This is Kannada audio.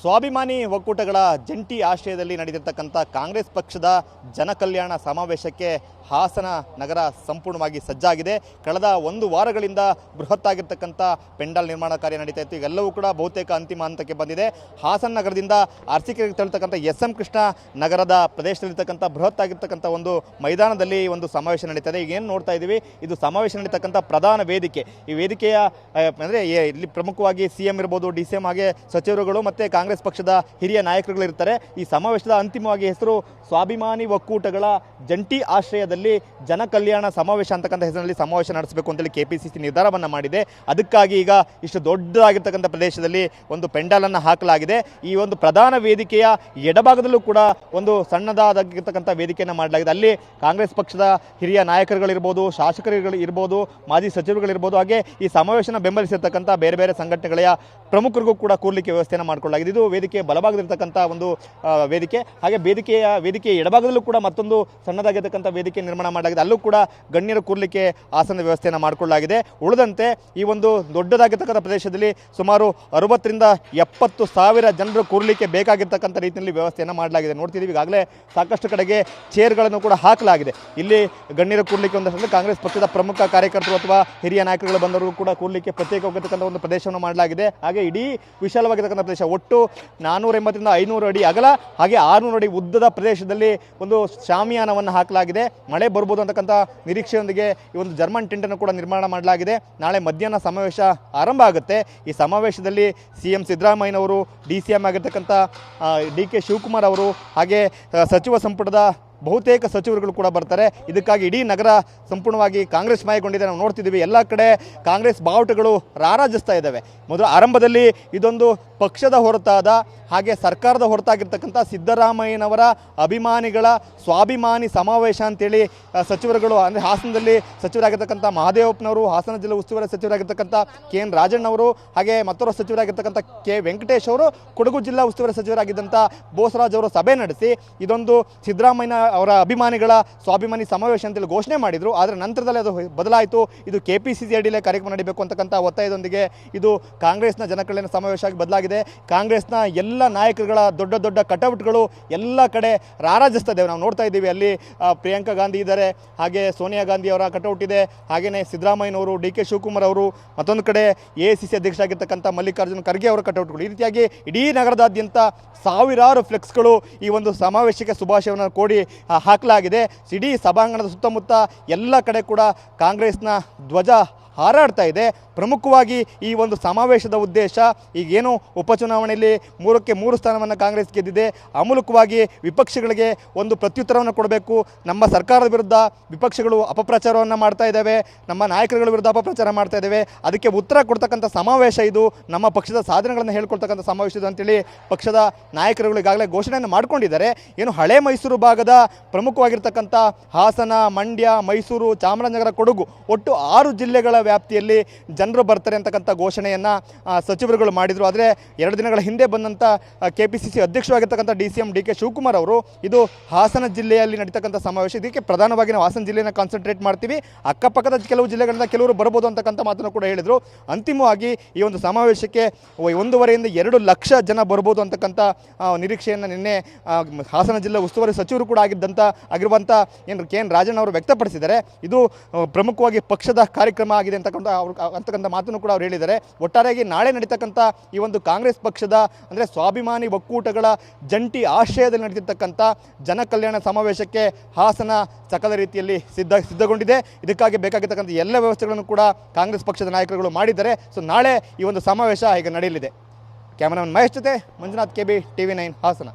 ಸ್ವಾಭಿಮಾನಿ ಒಕ್ಕೂಟಗಳ ಜಂಟಿ ಆಶ್ರಯದಲ್ಲಿ ನಡೆದಿರ್ತಕ್ಕಂಥ ಕಾಂಗ್ರೆಸ್ ಪಕ್ಷದ ಜನಕಲ್ಯಾಣ ಸಮಾವೇಶಕ್ಕೆ ಹಾಸನ ನಗರ ಸಂಪೂರ್ಣವಾಗಿ ಸಜ್ಜಾಗಿದೆ. ಕಳೆದ ಒಂದು ವಾರಗಳಿಂದ ಬೃಹತ್ತಾಗಿರ್ತಕ್ಕಂಥ ಪೆಂಡಾಲ್ ನಿರ್ಮಾಣ ಕಾರ್ಯ ನಡೀತಾ ಇತ್ತು. ಇವೆಲ್ಲವೂ ಕೂಡ ಬಹುತೇಕ ಅಂತಿಮ ಹಂತಕ್ಕೆ ಬಂದಿದೆ. ಹಾಸನ ನಗರದಿಂದ ಅರಸೀಕೆರೆಗೆ ತೆರಳತಕ್ಕಂಥ SM ಕೃಷ್ಣ ನಗರದ ಪ್ರದೇಶದಲ್ಲಿರ್ತಕ್ಕಂಥ ಬೃಹತ್ತಾಗಿರ್ತಕ್ಕಂಥ ಒಂದು ಮೈದಾನದಲ್ಲಿ ಒಂದು ಸಮಾವೇಶ ನಡೀತದೆ. ಈಗ ಏನು ನೋಡ್ತಾ ಇದ್ದೀವಿ, ಇದು ಸಮಾವೇಶ ನಡೀತಕ್ಕಂಥ ಪ್ರಧಾನ ವೇದಿಕೆ. ಈ ವೇದಿಕೆಯ ಅಂದರೆ ಇಲ್ಲಿ ಪ್ರಮುಖವಾಗಿ CM ಇರ್ಬೋದು, DCM ಹಾಗೆ ಸಚಿವರುಗಳು ಮತ್ತು ಕಾಂಗ್ರೆಸ್ ಪಕ್ಷದ ಹಿರಿಯ ನಾಯಕರುಗಳು ಇರ್ತಾರೆ. ಈ ಸಮಾವೇಶದ ಅಂತಿಮವಾಗಿ ಹೆಸರು ಸ್ವಾಭಿಮಾನಿ ಒಕ್ಕೂಟಗಳ ಜಂಟಿ ಆಶ್ರಯದಲ್ಲಿ ಜನಕಲ್ಯಾಣ ಸಮಾವೇಶ ಅಂತಕ್ಕಂಥ ಹೆಸರಿನಲ್ಲಿ ಸಮಾವೇಶ ನಡೆಸಬೇಕು ಅಂತೇಳಿ KPCC ನಿರ್ಧಾರವನ್ನು ಮಾಡಿದೆ. ಅದಕ್ಕಾಗಿ ಈಗ ಇಷ್ಟು ದೊಡ್ಡದಾಗಿರ್ತಕ್ಕಂಥ ಪ್ರದೇಶದಲ್ಲಿ ಒಂದು ಪೆಂಡಾಲನ್ನು ಹಾಕಲಾಗಿದೆ. ಈ ಒಂದು ಪ್ರಧಾನ ವೇದಿಕೆಯ ಎಡಭಾಗದಲ್ಲೂ ಕೂಡ ಒಂದು ಸಣ್ಣದಾಗಿರ್ತಕ್ಕಂಥ ವೇದಿಕೆಯನ್ನು ಮಾಡಲಾಗಿದೆ. ಅಲ್ಲಿ ಕಾಂಗ್ರೆಸ್ ಪಕ್ಷದ ಹಿರಿಯ ನಾಯಕರುಗಳಿರ್ಬೋದು, ಶಾಸಕರುಗಳು ಇರ್ಬೋದು, ಮಾಜಿ ಸಚಿವರುಗಳಿರ್ಬೋದು, ಹಾಗೆ ಈ ಸಮಾವೇಶನ ಬೆಂಬಲಿಸಿರ್ತಕ್ಕಂಥ ಬೇರೆ ಬೇರೆ ಸಂಘಟನೆಗಳ ಪ್ರಮುಖರಿಗೂ ಕೂಡ ಕೂರ್ಲಿಕ್ಕೆ ವ್ಯವಸ್ಥೆಯನ್ನು ಮಾಡಿಕೊಳ್ಳಲಾಗಿದೆ. ಇದು ವೇದಿಕೆಯ ಬಲಭಾಗದಲ್ಲಿರ್ತಕ್ಕಂಥ ಒಂದು ವೇದಿಕೆ. ಹಾಗೆ ವೇದಿಕೆಯ ಎಡಭಾಗದಲ್ಲೂ ಕೂಡ ಮತ್ತೊಂದು ಸಣ್ಣದಾಗಿರ್ತಕ್ಕಂಥ ವೇದಿಕೆ ನಿರ್ಮಾಣ ಮಾಡಲಾಗಿದೆ. ಅಲ್ಲೂ ಕೂಡ ಗಣ್ಯರು ಕೂರ್ಲಿಕ್ಕೆ ಆಸನ ವ್ಯವಸ್ಥೆಯನ್ನು ಮಾಡಿಕೊಳ್ಳಲಾಗಿದೆ. ಉಳಿದಂತೆ ಈ ಒಂದು ದೊಡ್ಡದಾಗಿರ್ತಕ್ಕಂಥ ಪ್ರದೇಶದಲ್ಲಿ ಸುಮಾರು 60ರಿಂದ 70 ಸಾವಿರ ಜನರು ಕೂರ್ಲಿಕ್ಕೆ ಬೇಕಾಗಿರ್ತಕ್ಕಂಥ ರೀತಿಯಲ್ಲಿ ವ್ಯವಸ್ಥೆಯನ್ನು ಮಾಡಲಾಗಿದೆ. ನೋಡ್ತಿದ್ದೀವಿ, ಈಗಾಗಲೇ ಸಾಕಷ್ಟು ಕಡೆಗೆ ಚೇರ್ಗಳನ್ನು ಕೂಡ ಹಾಕಲಾಗಿದೆ. ಇಲ್ಲಿ ಗಣ್ಯರು ಕೂರ್ಲಿಕ್ಕೆ ಒಂದಷ್ಟು ಕಾಂಗ್ರೆಸ್ ಪಕ್ಷದ ಪ್ರಮುಖ ಕಾರ್ಯಕರ್ತರು ಅಥವಾ ಹಿರಿಯ ನಾಯಕರುಗಳು ಬಂದವರು ಕೂಡ ಕೂರ್ಲಿಕ್ಕೆ ಪ್ರತ್ಯೇಕವಾಗಿರ್ತಕ್ಕಂಥ ಒಂದು ಪ್ರದೇಶವನ್ನು ಮಾಡಲಾಗಿದೆ. ಹಾಗೆ ಇಡೀ ವಿಶಾಲವಾಗಿರ್ತಕ್ಕಂಥ ಪ್ರದೇಶ, ಒಟ್ಟು 480ರಿಂದ 500 ಅಡಿ ಅಗಲ ಹಾಗೆ 600 ಅಡಿ ಉದ್ದದ ಪ್ರದೇಶದಲ್ಲಿ ಒಂದು ಶಾಮಿಯಾನವನ್ನು ಹಾಕಲಾಗಿದೆ. ಮಳೆ ಬರ್ಬೋದು ಅಂತಕ್ಕಂಥ ನಿರೀಕ್ಷೆಯೊಂದಿಗೆ ಈ ಒಂದು ಜರ್ಮನ್ ಟೆಂಟನ್ನು ಕೂಡ ನಿರ್ಮಾಣ ಮಾಡಲಾಗಿದೆ. ನಾಳೆ ಮಧ್ಯಾಹ್ನ ಸಮಾವೇಶ ಆರಂಭ ಆಗುತ್ತೆ. ಈ ಸಮಾವೇಶದಲ್ಲಿ CM ಸಿದ್ದರಾಮಯ್ಯನವರು, DCM ಆಗಿರ್ತಕ್ಕಂಥ DK ಶಿವಕುಮಾರ್ ಅವರು ಹಾಗೆ ಸಚಿವ ಸಂಪುಟದ ಬಹುತೇಕ ಸಚಿವರುಗಳು ಕೂಡ ಬರ್ತಾರೆ. ಇದಕ್ಕಾಗಿ ಇಡೀ ನಗರ ಸಂಪೂರ್ಣವಾಗಿ ಕಾಂಗ್ರೆಸ್ ಮಯಗೊಂಡಿದೆ. ನಾವು ನೋಡ್ತಿದ್ದೀವಿ, ಎಲ್ಲ ಕಡೆ ಕಾಂಗ್ರೆಸ್ ಬಾವುಟಗಳು ರಾರಾಜಿಸ್ತಾ ಇದ್ದಾವೆ. ಮೊದಲು ಆರಂಭದಲ್ಲಿ ಇದೊಂದು ಪಕ್ಷದ ಹೊರತಾದ ಹಾಗೆ ಸರ್ಕಾರದ ಹೊರತಾಗಿರ್ತಕ್ಕಂಥ ಸಿದ್ದರಾಮಯ್ಯನವರ ಅಭಿಮಾನಿಗಳ ಸ್ವಾಭಿಮಾನಿ ಸಮಾವೇಶ ಅಂತೇಳಿ ಸಚಿವರುಗಳು, ಅಂದರೆ ಹಾಸನದಲ್ಲಿ ಸಚಿವರಾಗಿರ್ತಕ್ಕಂಥ ಮಹದೇವಪ್ಪನವರು, ಹಾಸನ ಜಿಲ್ಲೆ ಉಸ್ತುವಾರಿ ಸಚಿವರಾಗಿರ್ತಕ್ಕಂಥ KN ರಾಜಣ್ಣವರು, ಹಾಗೆ ಮತ್ತೋರ್ವ ಸಚಿವರಾಗಿರ್ತಕ್ಕಂಥ K ವೆಂಕಟೇಶ್ ಅವರು, ಕೊಡಗು ಜಿಲ್ಲಾ ಉಸ್ತುವಾರಿ ಸಚಿವರಾಗಿದ್ದಂಥ ಬೋಸರಾಜ್ ಅವರು ಸಭೆ ನಡೆಸಿ ಇದೊಂದು ಸಿದ್ದರಾಮಯ್ಯ ಅವರ ಅಭಿಮಾನಿಗಳ ಸ್ವಾಭಿಮಾನಿ ಸಮಾವೇಶ ಅಂತೇಳಿ ಘೋಷಣೆ ಮಾಡಿದರು. ಆದರೆ ನಂತರದಲ್ಲಿ ಅದು ಬದಲಾಯಿತು. ಇದು KPCC ಅಡಿಯಲ್ಲೇ ಕಾರ್ಯಕ್ರಮ ನಡೀಬೇಕು ಅಂತಕ್ಕಂಥ ಒತ್ತಾಯದೊಂದಿಗೆ ಇದು ಕಾಂಗ್ರೆಸ್ನ ಜನಕಲ್ಯಾಣ ಸಮಾವೇಶ ಆಗಿ ಬದಲಾಗಿದೆ. ಕಾಂಗ್ರೆಸ್ನ ಎಲ್ಲ ನಾಯಕರುಗಳ ದೊಡ್ಡ ದೊಡ್ಡ ಕಟೌಟ್ಗಳು ಎಲ್ಲ ಕಡೆ ರಾರಾಜಿಸ್ತಾ ಇದ್ದೇವೆ. ನಾವು ನೋಡ್ತಾ ಇದ್ದೀವಿ, ಅಲ್ಲಿ ಪ್ರಿಯಾಂಕಾ ಗಾಂಧಿ ಇದ್ದಾರೆ, ಹಾಗೆ ಸೋನಿಯಾ ಗಾಂಧಿ ಅವರ ಕಟೌಟ್ ಇದೆ, ಹಾಗೆಯೇ ಸಿದ್ದರಾಮಯ್ಯನವರು, DK ಶಿವಕುಮಾರ್ ಅವರು, ಮತ್ತೊಂದು ಕಡೆ AICC ಅಧ್ಯಕ್ಷರಾಗಿರ್ತಕ್ಕಂಥ ಮಲ್ಲಿಕಾರ್ಜುನ ಖರ್ಗೆ ಅವರ ಕಟೌಟ್ಗಳು. ಈ ರೀತಿಯಾಗಿ ಇಡೀ ನಗರದಾದ್ಯಂತ ಸಾವಿರಾರು ಫ್ಲೆಕ್ಸ್ಗಳು ಈ ಒಂದು ಸಮಾವೇಶಕ್ಕೆ ಶುಭಾಶಯವನ್ನು ಕೋಡಿ ಹಾಕಲಾಗಿದೆ. ಇಡೀ ಸಭಾಂಗಣದ ಸುತ್ತಮುತ್ತ ಎಲ್ಲ ಕಡೆ ಕೂಡ ಕಾಂಗ್ರೆಸ್ನ ಧ್ವಜ ಹಾರಾಡ್ತಾ ಇದೆ. ಪ್ರಮುಖವಾಗಿ ಈ ಒಂದು ಸಮಾವೇಶದ ಉದ್ದೇಶ, ಈಗೇನು ಉಪಚುನಾವಣೆಯಲ್ಲಿ 3ಕ್ಕೆ 3 ಸ್ಥಾನವನ್ನು ಕಾಂಗ್ರೆಸ್ ಗೆದ್ದಿದೆ, ಆ ಮೂಲಕವಾಗಿ ವಿಪಕ್ಷಗಳಿಗೆ ಒಂದು ಪ್ರತ್ಯುತ್ತರವನ್ನು ಕೊಡಬೇಕು. ನಮ್ಮ ಸರ್ಕಾರದ ವಿರುದ್ಧ ವಿಪಕ್ಷಗಳು ಅಪಪ್ರಚಾರವನ್ನು ಮಾಡ್ತಾ ಇದ್ದಾವೆ, ನಮ್ಮ ನಾಯಕರುಗಳ ವಿರುದ್ಧ ಅಪಪ್ರಚಾರ ಮಾಡ್ತಾ ಇದ್ದಾವೆ, ಅದಕ್ಕೆ ಉತ್ತರ ಕೊಡ್ತಕ್ಕಂಥ ಸಮಾವೇಶ ಇದು, ನಮ್ಮ ಪಕ್ಷದ ಸಾಧನೆಗಳನ್ನು ಹೇಳ್ಕೊಳ್ತಕ್ಕಂಥ ಸಮಾವೇಶ ಇದು ಅಂತೇಳಿ ಪಕ್ಷದ ನಾಯಕರುಗಳು ಈಗಾಗಲೇ ಘೋಷಣೆಯನ್ನು ಮಾಡಿಕೊಂಡಿದ್ದಾರೆ. ಏನು ಹಳೆ ಮೈಸೂರು ಭಾಗದ ಪ್ರಮುಖವಾಗಿರ್ತಕ್ಕಂಥ ಹಾಸನ, ಮಂಡ್ಯ, ಮೈಸೂರು, ಚಾಮರಾಜನಗರ, ಕೊಡಗು ಒಟ್ಟು 6 ಜಿಲ್ಲೆಗಳ ವ್ಯಾಪ್ತಿಯಲ್ಲಿ ಜನರು ಬರ್ತಾರೆ ಅಂತಕ್ಕಂಥ ಘೋಷಣೆಯನ್ನು ಸಚಿವರುಗಳು ಮಾಡಿದರು. ಆದರೆ 2 ದಿನಗಳ ಹಿಂದೆ ಬಂದಂಥ KPCC ಅಧ್ಯಕ್ಷರಾಗಿರ್ತಕ್ಕಂಥ DCM DK ಶಿವಕುಮಾರ್ ಅವರು ಇದು ಹಾಸನ ಜಿಲ್ಲೆಯಲ್ಲಿ ನಡೀತಕ್ಕಂಥ ಸಮಾವೇಶ, ಇದಕ್ಕೆ ಪ್ರಧಾನವಾಗಿ ನಾವು ಹಾಸನ ಜಿಲ್ಲೆಯನ್ನು ಕಾನ್ಸಂಟ್ರೇಟ್ ಮಾಡ್ತೀವಿ, ಅಕ್ಕಪಕ್ಕದ ಕೆಲವು ಜಿಲ್ಲೆಗಳಿಂದ ಕೆಲವರು ಬರ್ಬೋದು ಅಂತಕ್ಕಂಥ ಮಾತನ್ನು ಕೂಡ ಹೇಳಿದರು. ಅಂತಿಮವಾಗಿ ಈ ಒಂದು ಸಮಾವೇಶಕ್ಕೆ 1.5ರಿಂದ 2 ಲಕ್ಷ ಜನ ಬರ್ಬೋದು ಅಂತಕ್ಕಂಥ ನಿರೀಕ್ಷೆಯನ್ನು ನಿನ್ನೆ ಹಾಸನ ಜಿಲ್ಲೆ ಉಸ್ತುವಾರಿ ಸಚಿವರು ಕೂಡ ಆಗಿರುವಂಥ KN ರಾಜಣ್ಣ ಅವರು ವ್ಯಕ್ತಪಡಿಸಿದ್ದಾರೆ. ಇದು ಪ್ರಮುಖವಾಗಿ ಪಕ್ಷದ ಕಾರ್ಯಕ್ರಮ ಆಗಿದೆ ಅಂತಕ್ಕಂಥ ಮಾತನ್ನು ಕೂಡ ಅವರು ಹೇಳಿದ್ದಾರೆ. ಒಟ್ಟಾರೆಯಾಗಿ ನಾಳೆ ನಡೀತಕ್ಕಂಥ ಈ ಒಂದು ಕಾಂಗ್ರೆಸ್ ಪಕ್ಷದ ಅಂದರೆ ಸ್ವಾಭಿಮಾನಿ ಒಕ್ಕೂಟಗಳ ಜಂಟಿ ಆಶ್ರಯದಲ್ಲಿ ನಡೆದಿರ್ತಕ್ಕಂಥ ಜನಕಲ್ಯಾಣ ಸಮಾವೇಶಕ್ಕೆ ಹಾಸನ ಸಕಲ ರೀತಿಯಲ್ಲಿ ಸಿದ್ಧಗೊಂಡಿದೆ. ಇದಕ್ಕಾಗಿ ಬೇಕಾಗಿರ್ತಕ್ಕಂಥ ಎಲ್ಲ ವ್ಯವಸ್ಥೆಗಳನ್ನು ಕೂಡ ಕಾಂಗ್ರೆಸ್ ಪಕ್ಷದ ನಾಯಕರುಗಳು ಮಾಡಿದ್ದಾರೆ. ಸೊ ನಾಳೆ ಈ ಒಂದು ಸಮಾವೇಶ ಈಗ ನಡೆಯಲಿದೆ. ಕ್ಯಾಮರಾಮನ್ ಮಹೇಶ್ ಜೊತೆ ಮಂಜುನಾಥ್, KB, TV9 ಹಾಸನ.